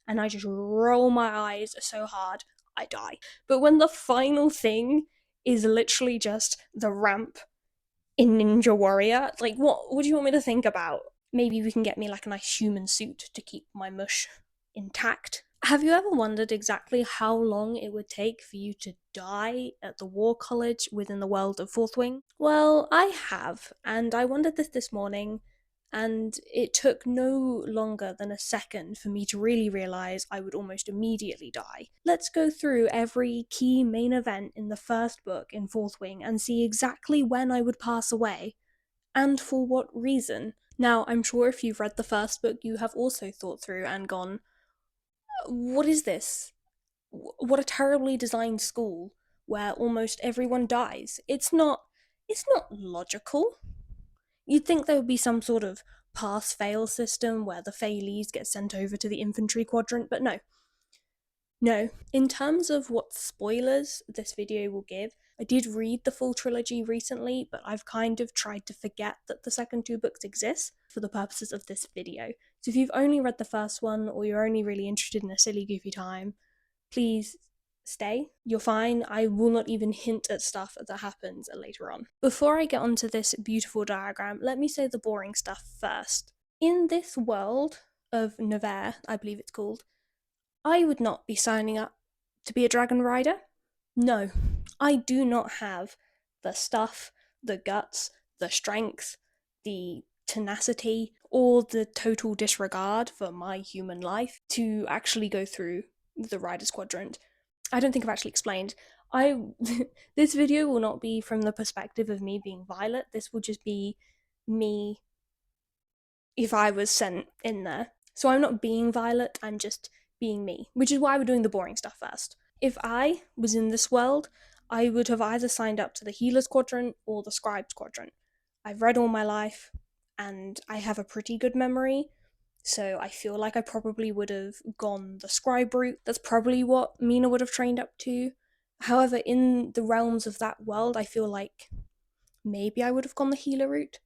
and I just roll my eyes so hard, I die. But when the final thing is literally just the ramp in Ninja Warrior, like what do you want me to think about? Maybe we can get me like a nice human suit to keep my mush intact. Have you ever wondered exactly how long it would take for you to die at the War College within the world of Fourth Wing? Well, I have, and I wondered this morning, and it took no longer than a second for me to really realise I would almost immediately die. Let's go through every key main event in the first book in Fourth Wing and see exactly when I would pass away, and for what reason. Now, I'm sure if you've read the first book, you have also thought through and gone, what is this? What a terribly designed school where almost everyone dies. It's not logical. You'd think there would be some sort of pass fail system where the failees get sent over to the infantry quadrant, but no. No. In terms of what spoilers this video will give, I did read the full trilogy recently, but I've kind of tried to forget that the second two books exist for the purposes of this video. So if you've only read the first one, or you're only really interested in a silly goofy time, please stay. You're fine. I will not even hint at stuff that happens later on. Before I get onto this beautiful diagram, let me say the boring stuff first. In this world of Nevers, I believe it's called, I would not be signing up to be a dragon rider. No, I do not have the stuff, the guts, the strength, the tenacity, or the total disregard for my human life to actually go through the Riders Quadrant. I don't think I've actually explained. I this video will not be from the perspective of me being Violet. This will just be me if I was sent in there. So I'm not being Violet, I'm just being me, which is why we're doing the boring stuff first. If I was in this world, I would have either signed up to the Healers Quadrant or the Scribes Quadrant. I've read all my life, and I have a pretty good memory, so I feel like I probably would have gone the scribe route. That's probably what Mina would have trained up to. However, in the realms of that world, I feel like maybe I would have gone the healer route.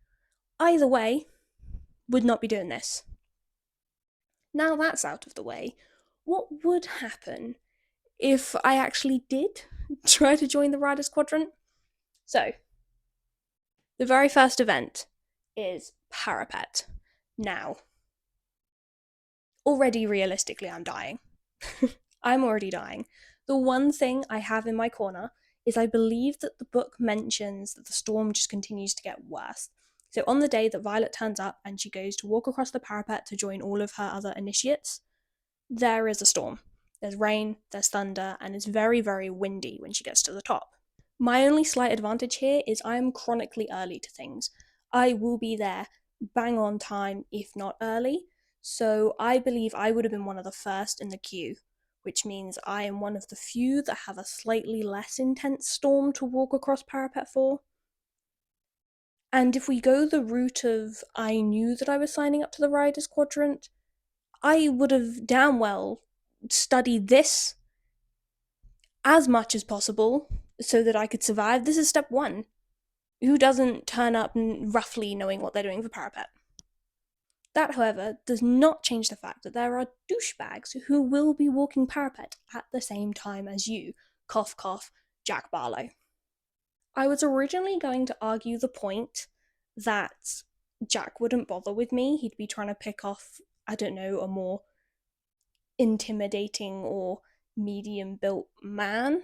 Either way, would not be doing this. Now that's out of the way, what would happen if I actually did try to join the Riders Quadrant? So, the very first event is Parapet. Now, already realistically, I'm dying. I'm already dying. The one thing I have in my corner is I believe that the book mentions that the storm just continues to get worse. So on the day that Violet turns up and she goes to walk across the parapet to join all of her other initiates, there is a storm. There's rain, there's thunder, and it's very, very windy when she gets to the top. My only slight advantage here is I am chronically early to things. I will be there bang on time, if not early, so I believe I would have been one of the first in the queue, which means I am one of the few that have a slightly less intense storm to walk across Parapet for. And if we go the route of I knew that I was signing up to the Riders Quadrant, I would have damn well studied this as much as possible so that I could survive. This is step one. Who doesn't turn up roughly knowing what they're doing for Parapet? That, however, does not change the fact that there are douchebags who will be walking Parapet at the same time as you. Cough, cough, Jack Barlow. I was originally going to argue the point that Jack wouldn't bother with me. He'd be trying to pick off, I don't know, a more intimidating or medium built man.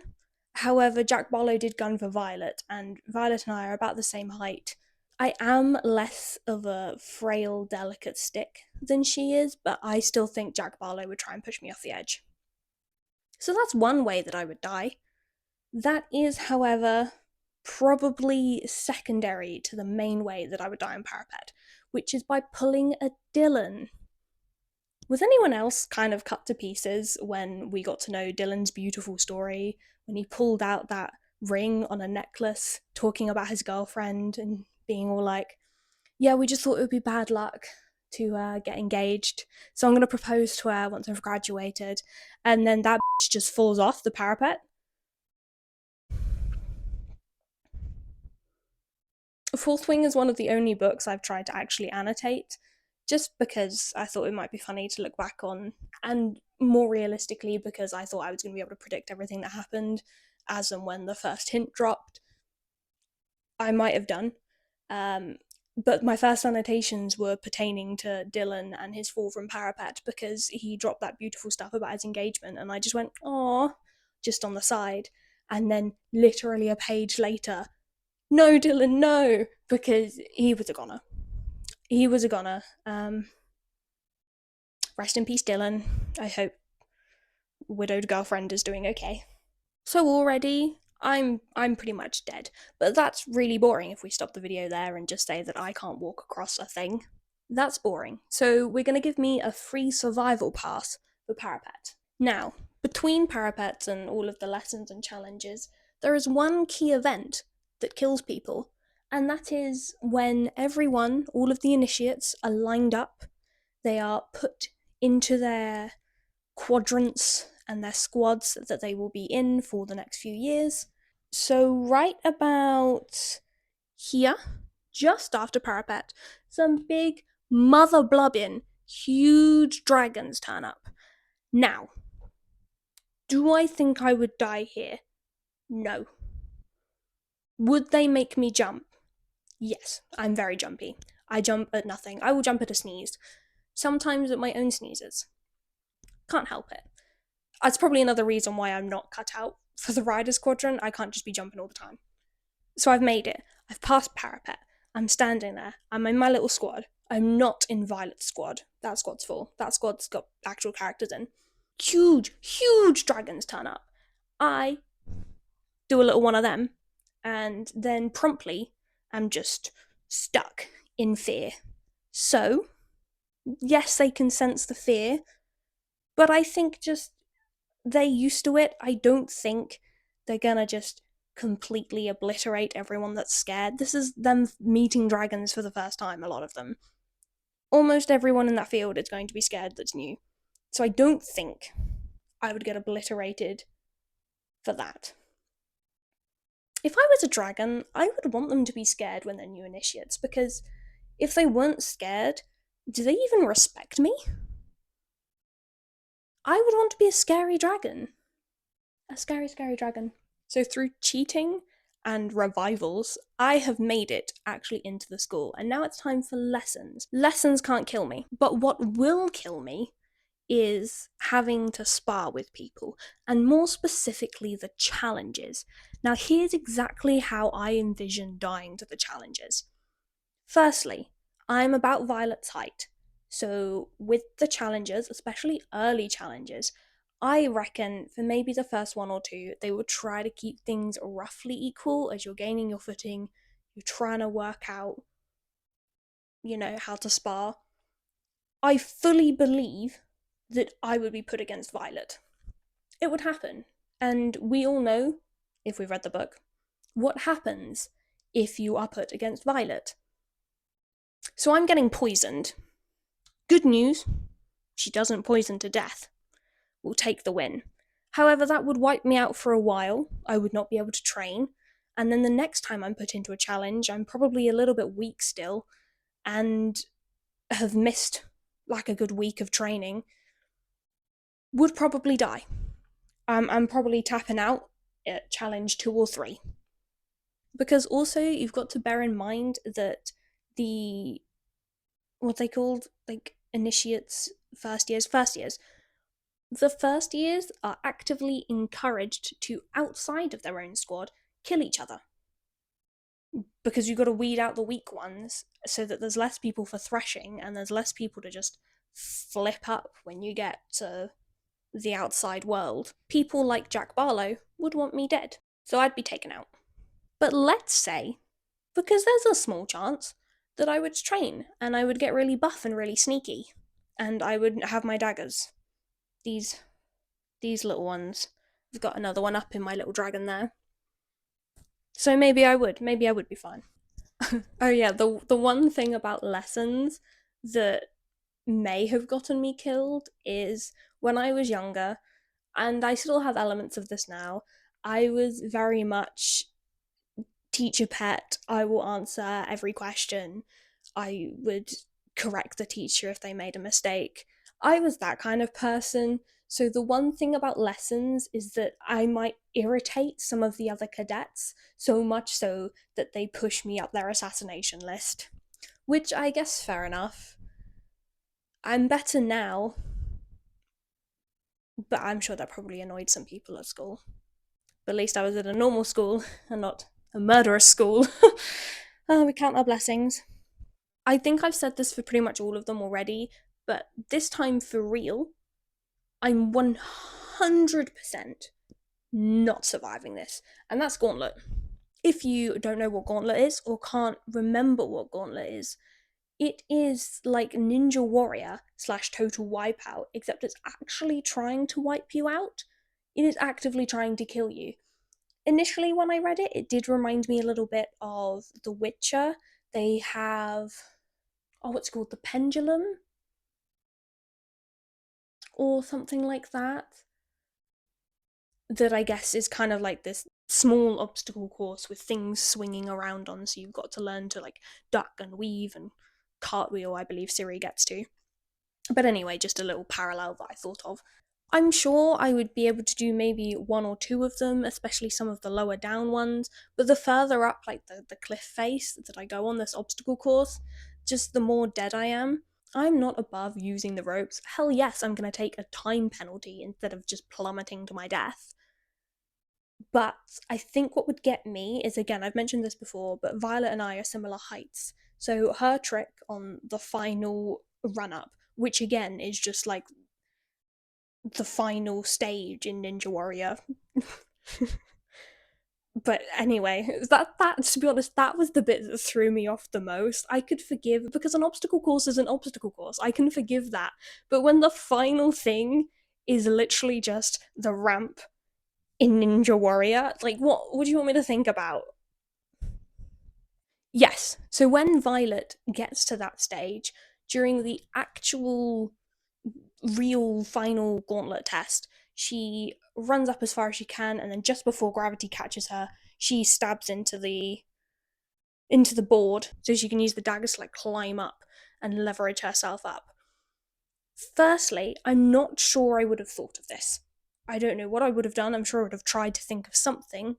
However, Jack Barlow did gun for Violet, and Violet and I are about the same height. I am less of a frail, delicate stick than she is, but I still think Jack Barlow would try and push me off the edge. So that's one way that I would die. That is, however, probably secondary to the main way that I would die on Parapet, which is by pulling a Dylan. Was anyone else kind of cut to pieces when we got to know Dylan's beautiful story, when he pulled out that ring on a necklace, talking about his girlfriend and being all like, yeah, we just thought it would be bad luck to get engaged, so I'm going to propose to her once I've graduated, and then that bitch just falls off the parapet? Fourth Wing is one of the only books I've tried to actually annotate, just because I thought it might be funny to look back on. And more realistically because I thought I was going to be able to predict everything that happened as and when the first hint dropped. I might have done. Um, but my first annotations were pertaining to Dylan and his fall from Parapet because he dropped that beautiful stuff about his engagement, and I just went, "Aw," just on the side. And then, literally a page later, "No, Dylan, no," because he was a goner. He was a goner. Rest in peace, Dylan. I hope widowed girlfriend is doing okay. So already, I'm pretty much dead. But that's really boring if we stop the video there and just say that I can't walk across a thing. That's boring. So we're going to give me a free survival pass for Parapet. Now, between Parapet and all of the lessons and challenges, there is one key event that kills people, and that is when everyone, all of the initiates, are lined up. They are put into their quadrants and their squads that they will be in for the next few years. So, right about here, just after Parapet, some big mother blubbing, huge dragons turn up. Now, do I think I would die here? No. Would they make me jump? Yes, I'm very jumpy. I jump at nothing. I will jump at a sneeze. Sometimes at my own sneezes. Can't help it. That's probably another reason why I'm not cut out for the Rider Squadron. I can't just be jumping all the time. So I've made it. I've passed Parapet. I'm standing there. I'm in my little squad. I'm not in Violet's squad. That squad's full. That squad's got actual characters in. Huge, huge dragons turn up. I do a little one of them, and then promptly I'm just stuck in fear. So, yes, they can sense the fear, but I think just they're used to it. I don't think they're gonna just completely obliterate everyone that's scared. This is them meeting dragons for the first time, a lot of them. Almost everyone in that field is going to be scared that's new. So I don't think I would get obliterated for that. If I was a dragon, I would want them to be scared when they're new initiates, because if they weren't scared, do they even respect me? I would want to be a scary dragon. A scary, scary dragon. So through cheating and revivals, I have made it actually into the school, and now it's time for lessons. Lessons can't kill me, but what will kill me is having to spar with people, and more specifically, the challenges. Now, here's exactly how I envision dying to the challenges. Firstly, I'm about Violet's height, so with the challenges, especially early challenges, I reckon for maybe the first one or two, they will try to keep things roughly equal as you're gaining your footing, you're trying to work out, how to spar. I fully believe that I would be put against Violet. It would happen. And we all know, if we've read the book, what happens if you are put against Violet. So I'm getting poisoned. Good news, she doesn't poison to death. We'll take the win. However, that would wipe me out for a while. I would not be able to train. And then the next time I'm put into a challenge, I'm probably a little bit weak still and have missed like a good week of training. Would probably die. I'm probably tapping out at challenge 2 or 3. Because also, you've got to bear in mind that the, what they called, like, initiates, first years, the first years are actively encouraged to, outside of their own squad, kill each other. Because you've got to weed out the weak ones so that there's less people for threshing and there's less people to just flip up when you get to the outside world. People like Jack Barlow would want me dead, so I'd be taken out. But let's say, because there's a small chance, that I would train and I would get really buff and really sneaky, and I would have my daggers. These little ones. I've got another one up in my little dragon there. So maybe I would be fine. Oh yeah, the one thing about lessons that may have gotten me killed is when I was younger, and I still have elements of this now, I was very much teacher pet. I will answer every question. I would correct the teacher if they made a mistake. I was that kind of person, So the one thing about lessons is that I might irritate some of the other cadets, so much so that they push me up their assassination list. Which I guess fair enough. I'm better now, but I'm sure that probably annoyed some people at school. But at least I was at a normal school and not a murderous school. Oh, we count our blessings. I think I've said this for pretty much all of them already, but this time for real, I'm 100% not surviving this. And that's Gauntlet. If you don't know what Gauntlet is or can't remember what Gauntlet is, it is like Ninja Warrior slash Total Wipeout, except it's actually trying to wipe you out. It is actively trying to kill you. Initially, when I read it, it did remind me a little bit of The Witcher. They have, oh, what's it called? The Pendulum? Or something like that. That I guess is kind of like this small obstacle course with things swinging around on, so you've got to learn to like duck and weave and cartwheel, I believe Siri gets to. But anyway, just a little parallel that I thought of. I'm sure I would be able to do maybe one or two of them, especially some of the lower down ones, but the further up, like the cliff face that I go on this obstacle course, just the more dead I am. I'm not above using the ropes. Hell yes, I'm going to take a time penalty instead of just plummeting to my death. But I think what would get me is, again, I've mentioned this before, but Violet and I are similar heights. So her trick on the final run up, which again is just like the final stage in Ninja Warrior. But anyway, that to be honest, that was the bit that threw me off the most. I could forgive because an obstacle course is an obstacle course. I can forgive that. But when the final thing is literally just the ramp in Ninja Warrior, like what do you want me to think about? Yes. So when Violet gets to that stage during the actual real final gauntlet test, she runs up as far as she can, and then just before gravity catches her, she stabs into the board so she can use the daggers to like climb up and leverage herself up. Firstly, I'm not sure I would have thought of this. I don't know what I would have done. I'm sure I would have tried to think of something,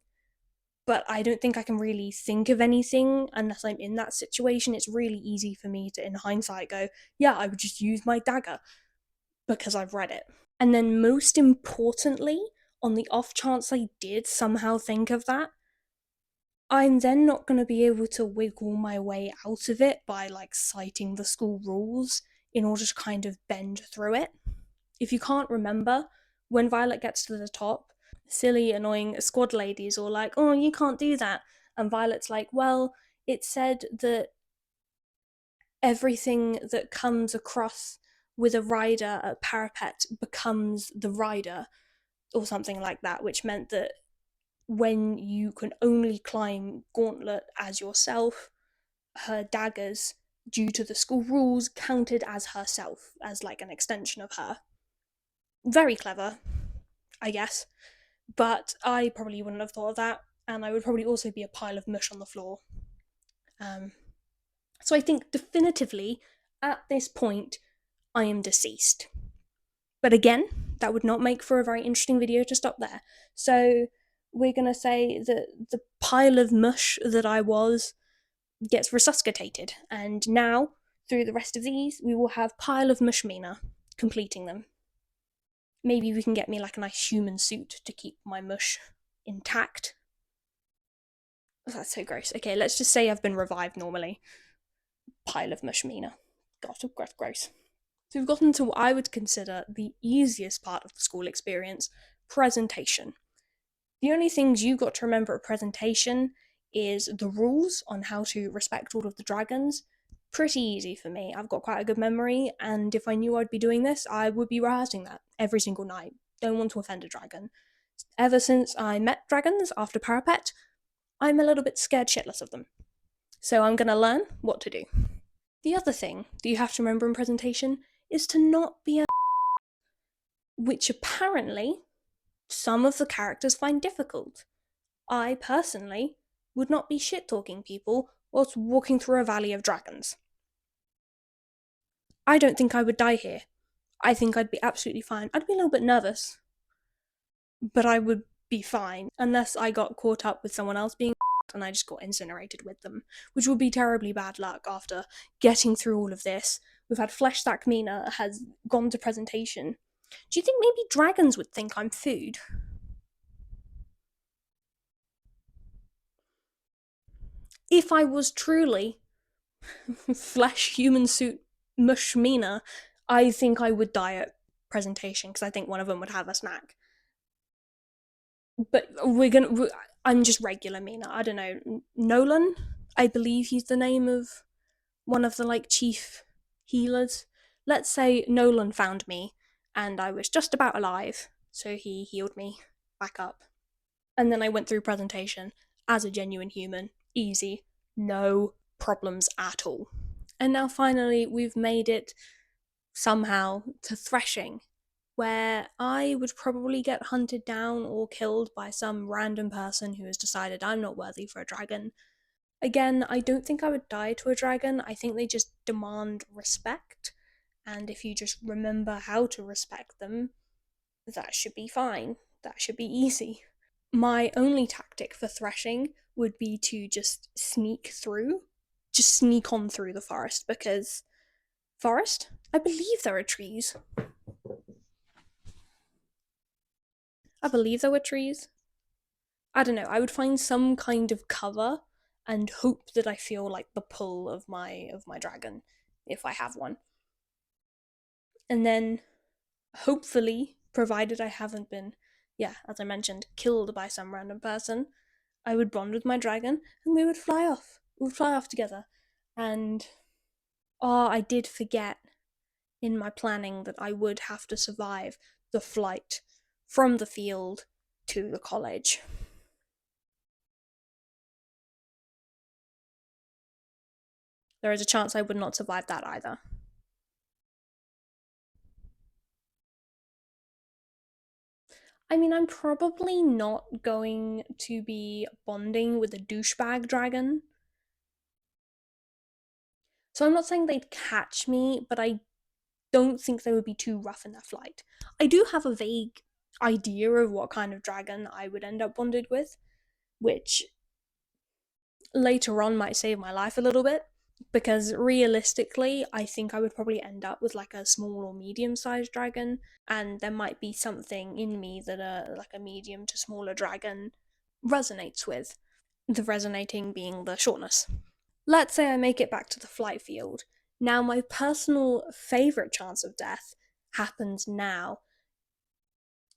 but I don't think I can really think of anything unless I'm in that situation. It's really easy for me to, in hindsight, go, yeah, I would just use my dagger because I've read it. And then, most importantly, on the off chance I did somehow think of that, I'm then not going to be able to wiggle my way out of it by like citing the school rules in order to kind of bend through it. If you can't remember, when Violet gets to the top, silly, annoying squad ladies all like, oh, you can't do that. And Violet's like, well, it said that everything that comes across with a rider at Parapet becomes the rider, or something like that, which meant that when you can only climb Gauntlet as yourself, her daggers, due to the school rules, counted as herself, as like an extension of her. Very clever, I guess. But I probably wouldn't have thought of that, and I would probably also be a pile of mush on the floor. Um, so I think definitively, at this point, I am deceased. But again, that would not make for a very interesting video to stop there. So we're going to say that the pile of mush that I was gets resuscitated, and now, through the rest of these, we will have pile of mush mina, completing them. Maybe we can get me like a nice human suit to keep my mush intact. Oh, that's so gross. Okay, let's just say I've been revived normally. Pile of mush mina. God, gross. So we've gotten to what I would consider the easiest part of the school experience, presentation. The only things you've got to remember at presentation is the rules on how to respect all of the dragons. Pretty easy for me. I've got quite a good memory, and if I knew I'd be doing this, I would be rehearsing that every single night. Don't want to offend a dragon. Ever since I met dragons after Parapet, I'm a little bit scared shitless of them. So I'm going to learn what to do. The other thing that you have to remember in presentation is to not be a which apparently some of the characters find difficult. I personally would not be shit talking people whilst walking through a valley of dragons. I don't think I would die here. I think I'd be absolutely fine. I'd be a little bit nervous, but I would be fine unless I got caught up with someone else being and I just got incinerated with them, which would be terribly bad luck after getting through all of this. We've had Flesh Stack Mina has gone to presentation. Do you think maybe dragons would think I'm food? If I was truly flesh human suit mush Mina, I think I would die at presentation because I think one of them would have a snack. But I'm just regular Mina. I don't know. Nolan? I believe he's the name of one of the like chief healers. Let's say Nolan found me and I was just about alive, so he healed me back up. And then I went through presentation as a genuine human. Easy. No problems at all. And now finally we've made it somehow to Threshing, where I would probably get hunted down or killed by some random person who has decided I'm not worthy for a dragon. Again, I don't think I would die to a dragon. I think they just demand respect. And if you just remember how to respect them, that should be fine. That should be easy. My only tactic for threshing would be to just sneak through, just sneak on through the forest because forest? I believe there are trees. I believe there were trees. I don't know. I would find some kind of cover and hope that I feel like the pull of my dragon if I have one. And then hopefully, provided I haven't been, yeah, as I mentioned, killed by some random person, I would bond with my dragon and we would fly off. We would fly off together. And oh, I did forget in my planning that I would have to survive the flight from the field to the college. There is a chance I would not survive that either. I mean, I'm probably not going to be bonding with a douchebag dragon. So I'm not saying they'd catch me, but I don't think they would be too rough in their flight. I do have a vague idea of what kind of dragon I would end up bonded with, which later on might save my life a little bit. Because realistically, I think I would probably end up with like a small or medium sized dragon, and there might be something in me that like a medium to smaller dragon resonates with. The resonating being the shortness. Let's say I make it back to the flight field. Now, my personal favourite chance of death happens now,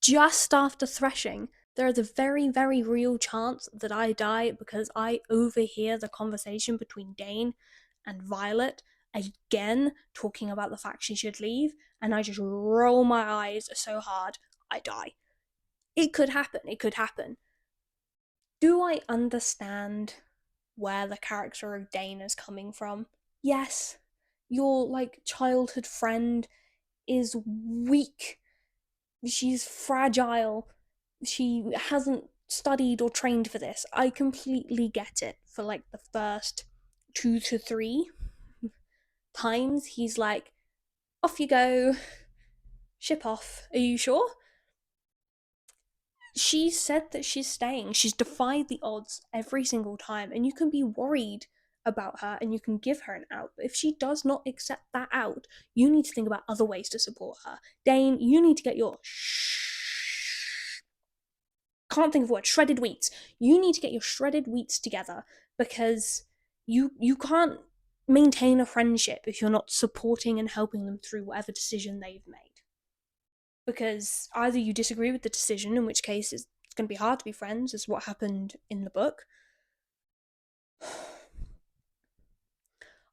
just after threshing. There is a very, very real chance that I die because I overhear the conversation between Dane and Violet again talking about the fact she should leave, and I just roll my eyes so hard I die. It could happen, it could happen. Do I understand where the character of Dane is coming from? Yes, your like childhood friend is weak. She's fragile. She hasn't studied or trained for this. I completely get it. For like the first 2 to 3 times, he's like, off you go, ship off. Are you sure? She said that she's staying. She's defied the odds every single time, and you can be worried about her and you can give her an out. But if she does not accept that out, you need to think about other ways to support her. Dane, you need to get your can't think of what shredded wheats. You need to get your shredded wheats together because you can't maintain a friendship if you're not supporting and helping them through whatever decision they've made. Because either you disagree with the decision, in which case it's going to be hard to be friends, is what happened in the book.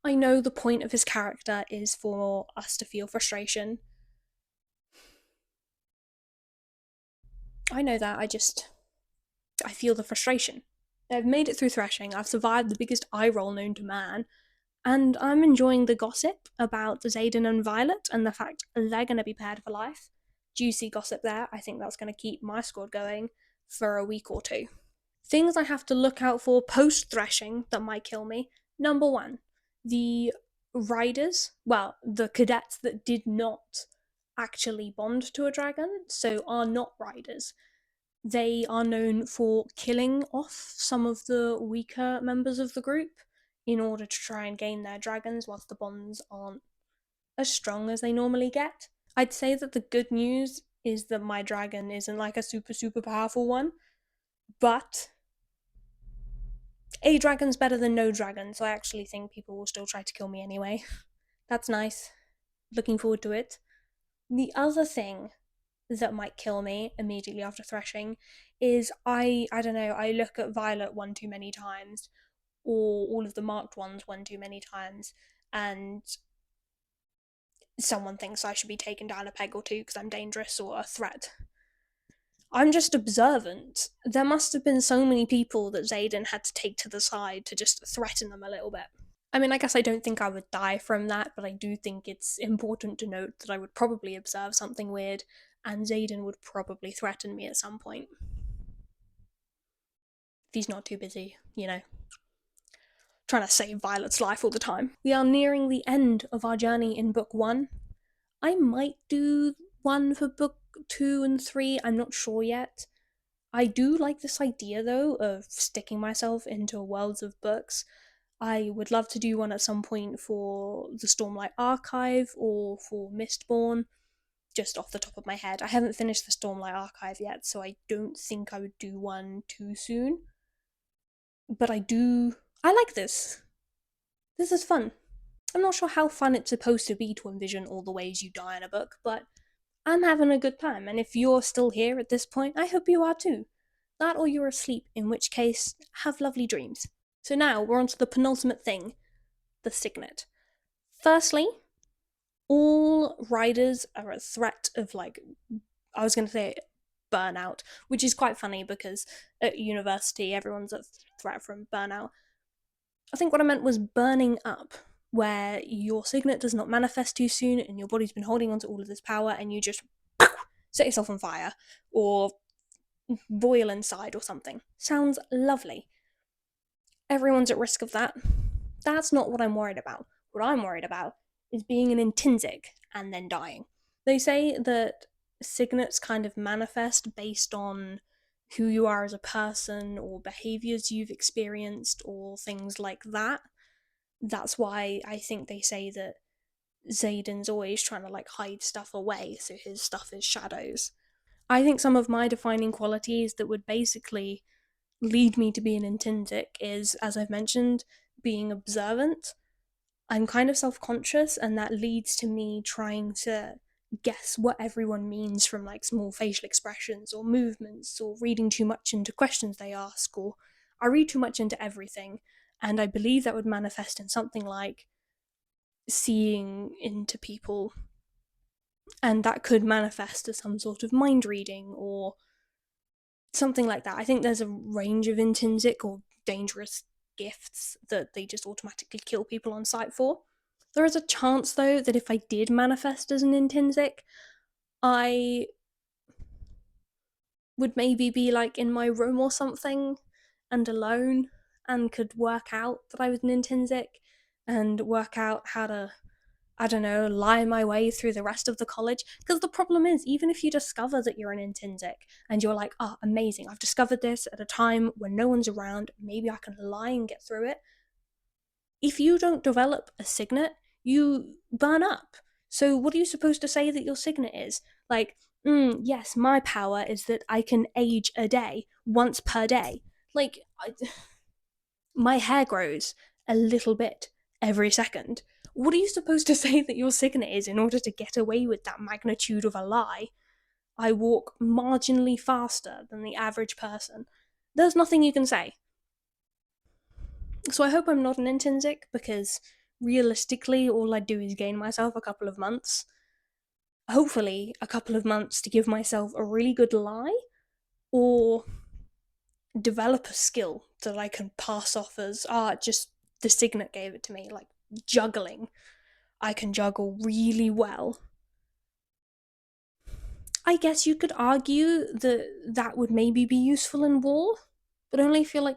I know the point of his character is for us to feel frustration. I know that, I feel the frustration. I've made it through threshing, I've survived the biggest eye roll known to man, and I'm enjoying the gossip about Xaden and Violet and the fact they're going to be paired for life. Juicy gossip there. I think that's going to keep my squad going for a week or two. Things I have to look out for post threshing that might kill me. Number one, the riders, well, the cadets that did not actually bond to a dragon, so are not riders. They are known for killing off some of the weaker members of the group in order to try and gain their dragons, whilst the bonds aren't as strong as they normally get. I'd say that the good news is that my dragon isn't like a super, super powerful one, but a dragon's better than no dragon, so I actually think people will still try to kill me anyway. That's nice. Looking forward to it. The other thing that might kill me immediately after threshing is I don't know, I look at Violet one too many times, or all of the marked ones one too many times, and someone thinks I should be taken down a peg or two because I'm dangerous or a threat. I'm just observant. There must have been so many people that Xaden had to take to the side to just threaten them a little bit. I mean, I guess I don't think I would die from that, but I do think it's important to note that I would probably observe something weird, and Xaden would probably threaten me at some point. If he's not too busy, trying to save Violet's life all the time. We are nearing the end of our journey in book 1. I might do one for book 2 and 3, I'm not sure yet. I do like this idea, though, of sticking myself into worlds of books. I would love to do one at some point for the Stormlight Archive or for Mistborn, just off the top of my head. I haven't finished the Stormlight Archive yet, so I don't think I would do one too soon. But I like this. This is fun. I'm not sure how fun it's supposed to be to envision all the ways you die in a book, but I'm having a good time, and if you're still here at this point, I hope you are too. That or you're asleep, in which case, have lovely dreams. So now we're on to the penultimate thing, the Signet. Firstly, all riders are at threat of, I was going to say burnout, which is quite funny because at university everyone's at threat from burnout. I think what I meant was burning up, where your Signet does not manifest too soon and your body's been holding onto all of this power and you just set yourself on fire or boil inside or something. Sounds lovely. Everyone's at risk of that. That's not what I'm worried about. What I'm worried about is being an intrinsic and then dying. They say that signets kind of manifest based on who you are as a person or behaviors you've experienced or things like that. That's why I think they say that Xaden's always trying to hide stuff away, so his stuff is shadows. I think some of my defining qualities that would basically lead me to be an intrinsic is, as I've mentioned, being observant. I'm kind of self conscious, and that leads to me trying to guess what everyone means from small facial expressions or movements, or reading too much into questions they ask, or I read too much into everything. And I believe that would manifest in something like seeing into people, and that could manifest as some sort of mind reading or something like that. I think there's a range of intrinsic or dangerous gifts that they just automatically kill people on sight for. There is a chance, though, that if I did manifest as an intrinsic, I would maybe be in my room or something and alone and could work out that I was an intrinsic and work out how to, I don't know, lie my way through the rest of the college. Because the problem is, even if you discover that you're an intrinsic and you're like, oh, amazing, I've discovered this at a time when no one's around, maybe I can lie and get through it. If you don't develop a signet, you burn up. So what are you supposed to say that your signet is? Yes, my power is that I can age a day, once per day. My hair grows a little bit every second. What are you supposed to say that your signet is in order to get away with that magnitude of a lie? I walk marginally faster than the average person. There's nothing you can say. So I hope I'm not an intrinsic, because realistically, all I do is gain myself a couple of months. Hopefully, a couple of months to give myself a really good lie, or develop a skill that I can pass off as, just the signet gave it to me, like juggling. I can juggle really well. I guess you could argue that that would maybe be useful in war, but only if you're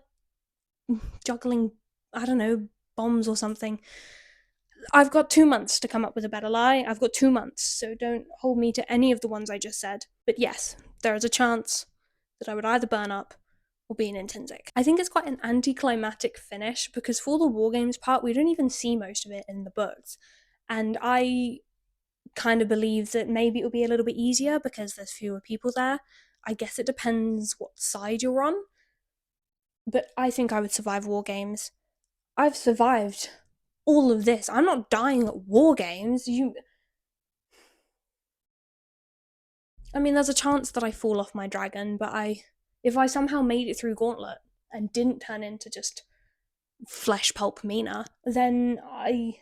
juggling, I don't know, bombs or something. I've got 2 months to come up with a better lie. I've got 2 months, so don't hold me to any of the ones I just said. But yes, there is a chance that I would either burn up or be an intrinsic. I think it's quite an anticlimactic finish because for the War Games part, we don't even see most of it in the books. And I kind of believe that maybe it will be a little bit easier because there's fewer people there. I guess it depends what side you're on. But I think I would survive War Games. I've survived all of this. I'm not dying at War Games. I mean, there's a chance that I fall off my dragon, but if I somehow made it through Gauntlet and didn't turn into just flesh pulp mina, then I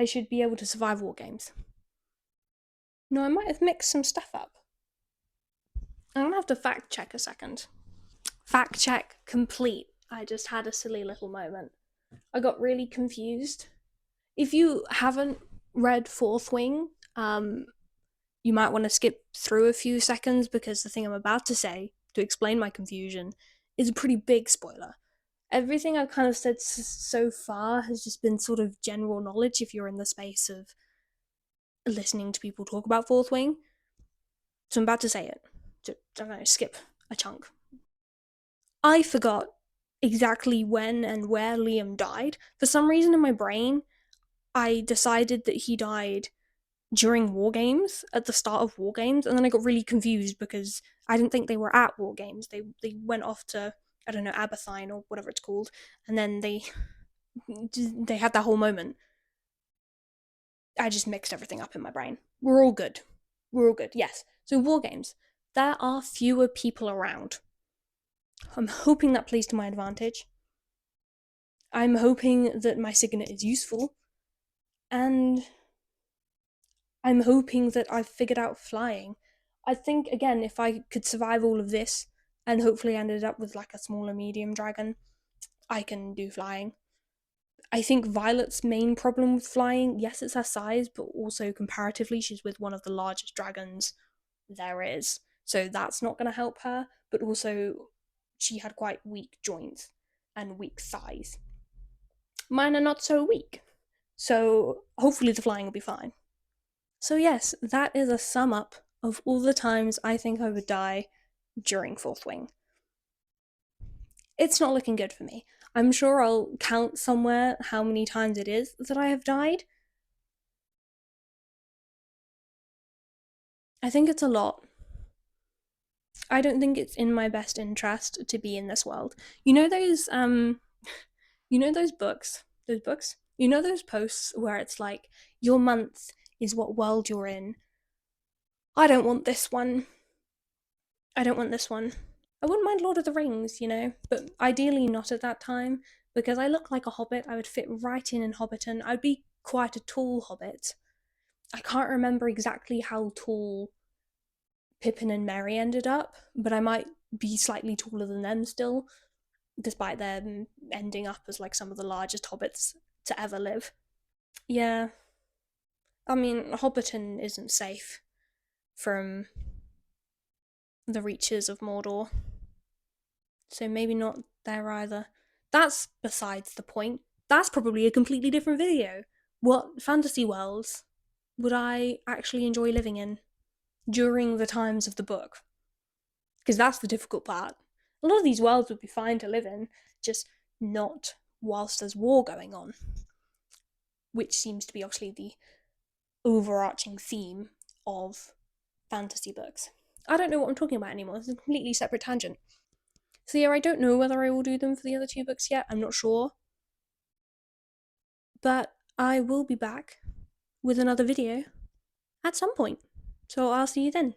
should be able to survive War Games. No, I might have mixed some stuff up. I'm gonna have to fact check a second. Fact check complete. I just had a silly little moment. I got really confused. If you haven't read Fourth Wing, you might want to skip through a few seconds because the thing I'm about to say, to explain my confusion, is a pretty big spoiler. Everything I've kind of said so far has just been sort of general knowledge if you're in the space of listening to people talk about Fourth Wing. So I'm about to say it. So, I don't know, skip a chunk. I forgot exactly when and where Liam died. For some reason in my brain, I decided that he died during War Games, at the start of War Games, and then I got really confused because I didn't think they were at War Games. They went off to, I don't know, Abathine or whatever it's called, and then they had that whole moment. I just mixed everything up in my brain. We're all good. We're all good. Yes. So War Games, there are fewer people around. I'm hoping that plays to my advantage. I'm hoping that my Signet is useful, and I'm hoping that I've figured out flying. I think, again, if I could survive all of this and hopefully ended up with like a smaller medium dragon, I can do flying. I think Violet's main problem with flying, yes, it's her size, but also comparatively, she's with one of the largest dragons there is. So that's not going to help her, but also she had quite weak joints and weak thighs. Mine are not so weak. So hopefully the flying will be fine. So, yes, that is a sum up of all the times I think I would die during Fourth Wing. It's not looking good for me. I'm sure I'll count somewhere how many times it is that I have died. I think it's a lot. I don't think it's in my best interest to be in this world. You know those books? Those books? You know those posts where it's like your month is what world you're in. I don't want this one. I don't want this one. I wouldn't mind Lord of the Rings, but ideally not at that time, because I look like a hobbit. I would fit right in Hobbiton. I'd be quite a tall hobbit. I can't remember exactly how tall Pippin and Merry ended up, but I might be slightly taller than them still, despite them ending up as like some of the largest hobbits to ever live. Yeah, I mean, Hobbiton isn't safe from the reaches of Mordor, so maybe not there either. That's besides the point. That's probably a completely different video. What fantasy worlds would I actually enjoy living in during the times of the book? Because that's the difficult part. A lot of these worlds would be fine to live in, just not whilst there's war going on, which seems to be obviously the overarching theme of fantasy books. I don't know what I'm talking about anymore. It's a completely separate tangent. So yeah, I don't know whether I will do them for the other two books yet. I'm not sure. But I will be back with another video at some point. So I'll see you then.